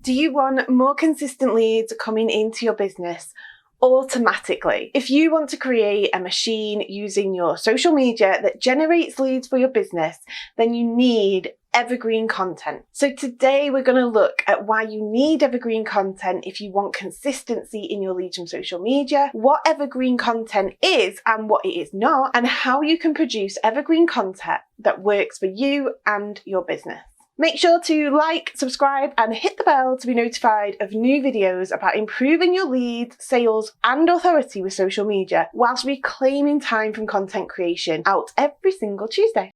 Do you want more consistent leads coming into your business automatically? If you want to create a machine using your social media that generates leads for your business, then you need evergreen content. So today we're going to look at why you need evergreen content if you want consistency in your leads from social media, what evergreen content is and what it is not, and how you can produce evergreen content that works for you and your business. Make sure to like, subscribe and hit the bell to be notified of new videos about improving your leads, sales and authority with social media whilst reclaiming time from content creation out every single Tuesday.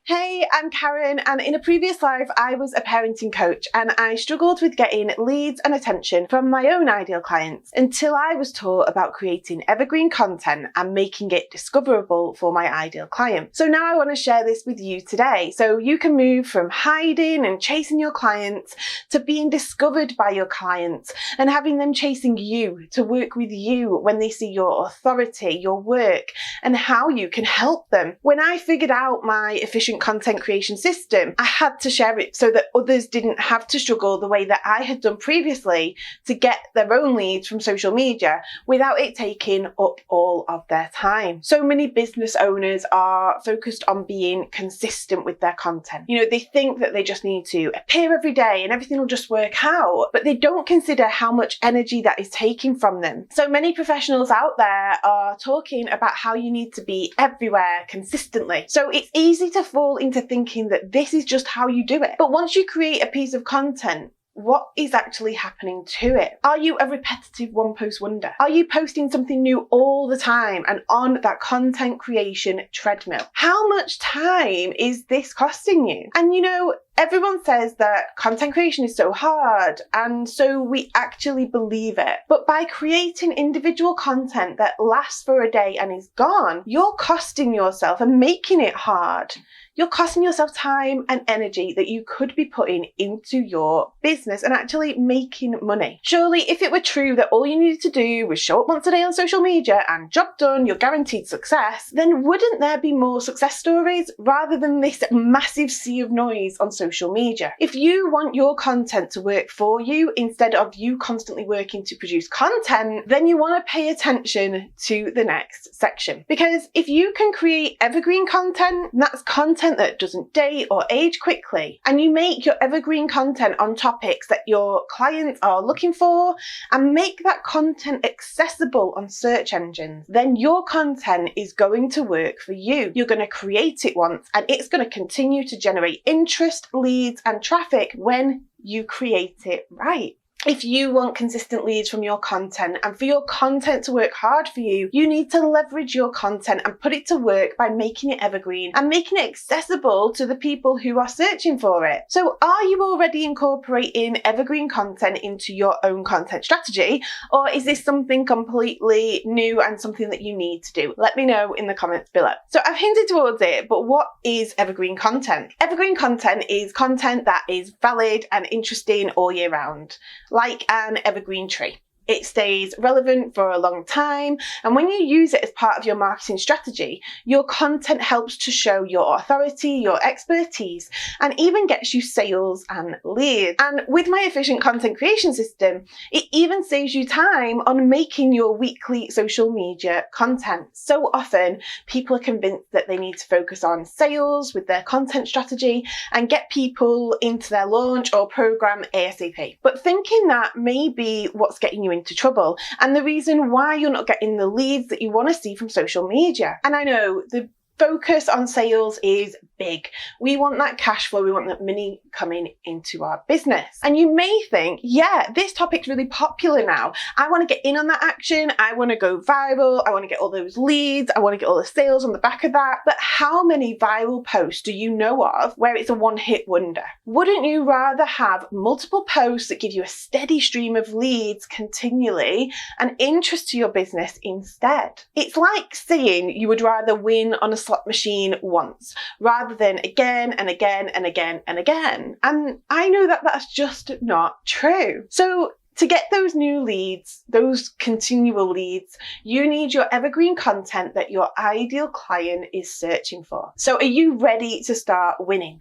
Hey, I'm Karen, and in a previous life I was a parenting coach and I struggled with getting leads and attention from my own ideal clients until I was taught about creating evergreen content and making it discoverable for my ideal client. So now I want to share this with you today so you can move from hiding and chasing your clients to being discovered by your clients and having them chasing you to work with you when they see your authority, your work, and how you can help them. When I figured out my efficient content creation system, I had to share it so that others didn't have to struggle the way that I had done previously to get their own leads from social media without it taking up all of their time. So many business owners are focused on being consistent with their content. You know, they think that they just need to appear every day and everything will just work out, but they don't consider how much energy that is taking from them. So many professionals out there are talking about how you need to be everywhere consistently. So it's easy to fall into thinking that this is just how you do it. But once you create a piece of content, what is actually happening to it? Are you a repetitive one post wonder? Are you posting something new all the time and on that content creation treadmill? How much time is this costing you? And you know, everyone says that content creation is so hard, and so we actually believe it. But by creating individual content that lasts for a day and is gone, you're costing yourself and making it hard. You're costing yourself time and energy that you could be putting into your business and actually making money. Surely, if it were true that all you needed to do was show up once a day on social media and job done, you're guaranteed success, then wouldn't there be more success stories rather than this massive sea of noise on social media? If you want your content to work for you instead of you constantly working to produce content, then you want to pay attention to the next section. Because if you can create evergreen content, that's content that doesn't date or age quickly, and you make your evergreen content on topics that your clients are looking for and make that content accessible on search engines, then your content is going to work for you. You're going to create it once and it's going to continue to generate interest, leads and traffic when you create it right. If you want consistent leads from your content and for your content to work hard for you, you need to leverage your content and put it to work by making it evergreen and making it accessible to the people who are searching for it. So are you already incorporating evergreen content into your own content strategy, or is this something completely new and something that you need to do? Let me know in the comments below. So I've hinted towards it, but what is evergreen content? Evergreen content is content that is valid and interesting all year round, like an evergreen tree. It stays relevant for a long time, and when you use it as part of your marketing strategy, your content helps to show your authority, your expertise, and even gets you sales and leads. And with my efficient content creation system, it even saves you time on making your weekly social media content. So often, people are convinced that they need to focus on sales with their content strategy and get people into their launch or program ASAP. But thinking that may be what's getting you into trouble and the reason why you're not getting the leads that you want to see from social media. And I know the focus on sales is big. We want that cash flow, we want that money coming into our business. And you may think, yeah, this topic's really popular now. I want to get in on that action. I want to go viral. I want to get all those leads. I want to get all the sales on the back of that. But how many viral posts do you know of where it's a one-hit wonder? Wouldn't you rather have multiple posts that give you a steady stream of leads continually and interest to your business instead? It's like saying you would rather win on a slot machine once rather than again and again and again and again. And I know that that's just not true. So To get those new leads, those continual leads, you need your evergreen content that your ideal client is searching for. So are you ready to start winning?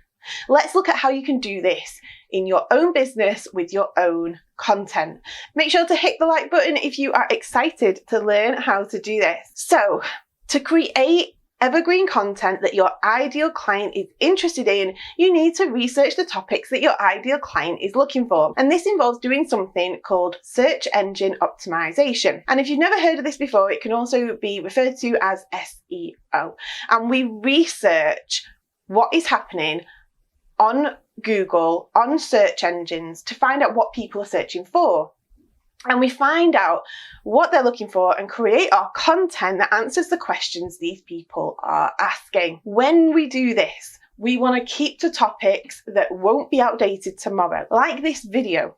Let's look at how you can do this in your own business with your own content. Make sure to hit the like button if you are excited to learn how to do this. So, to create evergreen content that your ideal client is interested in, you need to research the topics that your ideal client is looking for. And this involves doing something called search engine optimization. And if you've never heard of this before, it can also be referred to as SEO. And we research what is happening on Google, on search engines, to find out what people are searching for. And we find out what they're looking for and create our content that answers the questions these people are asking. When we do this, we want to keep to topics that won't be outdated tomorrow, like this video.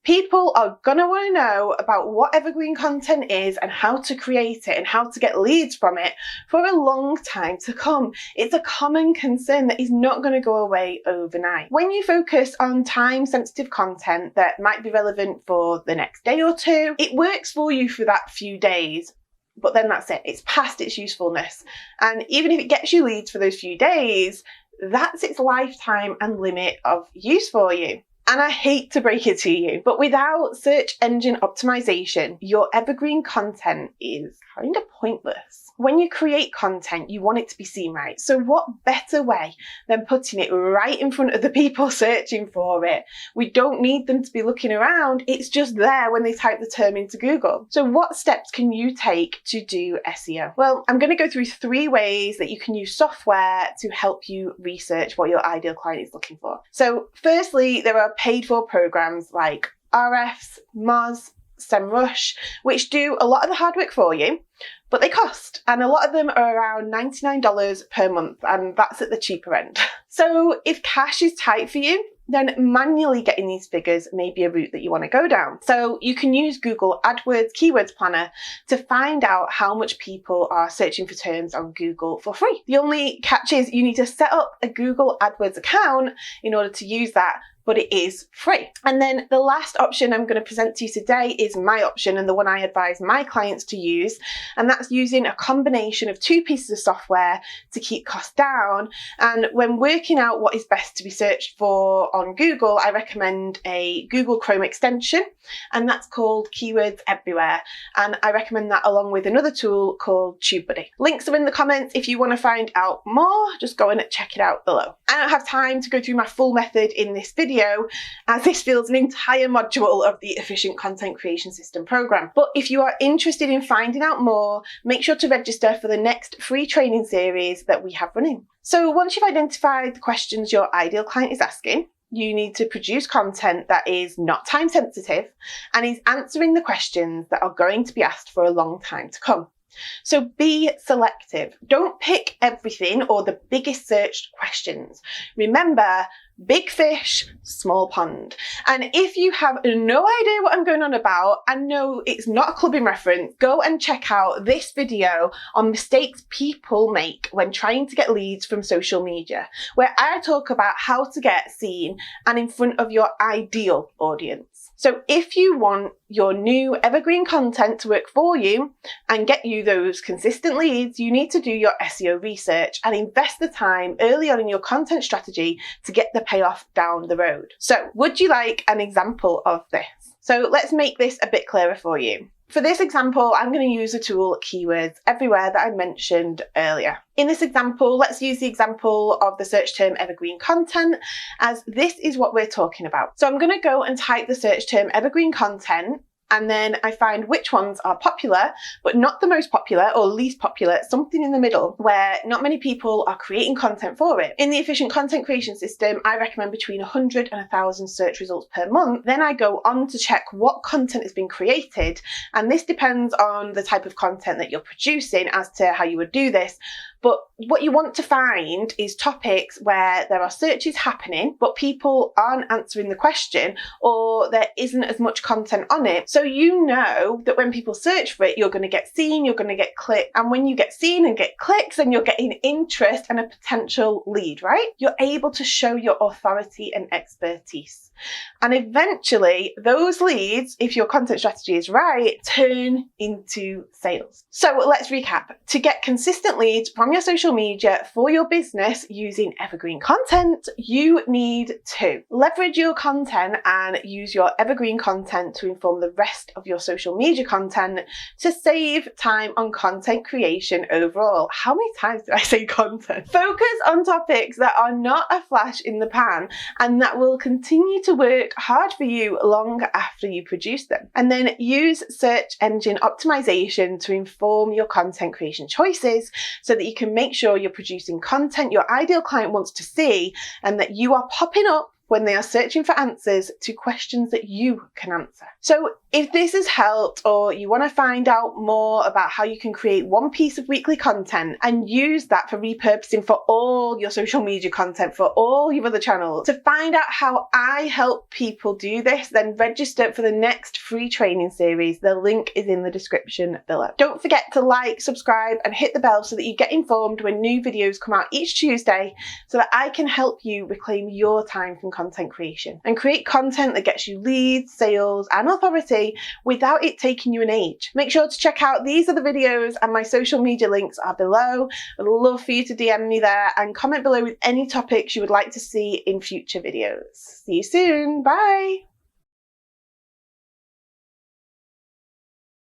People are going to want to know about what evergreen content is and how to create it and how to get leads from it for a long time to come. It's a common concern that is not going to go away overnight. When you focus on time-sensitive content that might be relevant for the next day or two, it works for you for that few days. But then that's it. It's past its usefulness. And even if it gets you leads for those few days, that's its lifetime and limit of use for you. And I hate to break it to you, but without search engine optimization, your evergreen content is kind of pointless. When you create content, you want it to be seen right. So what better way than putting it right in front of the people searching for it? We don't need them to be looking around. It's just there when they type the term into Google. So what steps can you take to do SEO? Well, I'm going to go through 3 ways that you can use software to help you research what your ideal client is looking for. So firstly, there are paid for programs like Ahrefs, Moz, SEMrush, which do a lot of the hard work for you, but they cost, and a lot of them are around $99 per month, and that's at the cheaper end. So if cash is tight for you, then manually getting these figures may be a route that you want to go down. So you can use Google AdWords Keywords Planner to find out how much people are searching for terms on Google for free. The only catch is you need to set up a Google AdWords account in order to use that, but it is free. And then the last option I'm going to present to you today is my option, and the one I advise my clients to use, and that's using a combination of 2 pieces of software to keep costs down. And when working out what is best to be searched for on Google, I recommend a Google Chrome extension, and that's called Keywords Everywhere. And I recommend that along with another tool called TubeBuddy. Links are in the comments if you want to find out more. Just go and check it out below. I don't have time to go through my full method in this video, as this feels an entire module of the Efficient Content Creation System program. But if you are interested in finding out more, make sure to register for the next free training series that we have running. So once you've identified the questions your ideal client is asking, you need to produce content that is not time sensitive and is answering the questions that are going to be asked for a long time to come. So be selective. Don't pick everything or the biggest searched questions. Remember, big fish, small pond. And if you have no idea what I'm going on about, and no, it's not a clubbing reference, go and check out this video on mistakes people make when trying to get leads from social media, where I talk about how to get seen and in front of your ideal audience. So if you want your new evergreen content to work for you and get you those consistent leads, you need to do your SEO research and invest the time early on in your content strategy to get the payoff down the road. So would you like an example of this? So let's make this a bit clearer for you. For this example, I'm going to use the tool Keywords Everywhere that I mentioned earlier. In this example, let's use the example of the search term evergreen content, as this is what we're talking about. So I'm going to go and type the search term evergreen content, and then I find which ones are popular, but not the most popular or least popular, something in the middle where not many people are creating content for it. In the Efficient Content Creation System, I recommend between 100 and 1,000 search results per month. Then I go on to check what content has been created, and this depends on the type of content that you're producing as to how you would do this. But what you want to find is topics where there are searches happening, but people aren't answering the question, or there isn't as much content on it. So you know that when people search for it, you're going to get seen, you're going to get clicked. And when you get seen and get clicks, then you're getting interest and a potential lead, right? You're able to show your authority and expertise. And eventually those leads, if your content strategy is right, turn into sales. So let's recap. To get consistent leads from your social media for your business using evergreen content, you need to leverage your content and use your evergreen content to inform the rest of your social media content to save time on content creation overall. How many times did I say content? Focus on topics that are not a flash in the pan and that will continue to work hard for you long after you produce them. And then use search engine optimization to inform your content creation choices so that you can make sure you're producing content your ideal client wants to see and that you are popping up when they are searching for answers to questions that you can answer. So if this has helped, or you want to find out more about how you can create one piece of weekly content and use that for repurposing for all your social media content, for all your other channels, to find out how I help people do this, then register for the next free training series. The link is in the description below. Don't forget to like, subscribe, and hit the bell so that you get informed when new videos come out each Tuesday, so that I can help you reclaim your time from content creation and create content that gets you leads, sales, and authority without it taking you an age. Make sure to check out these other videos, and my social media links are below. I'd love for you to DM me there and comment below with any topics you would like to see in future videos. See you soon. Bye.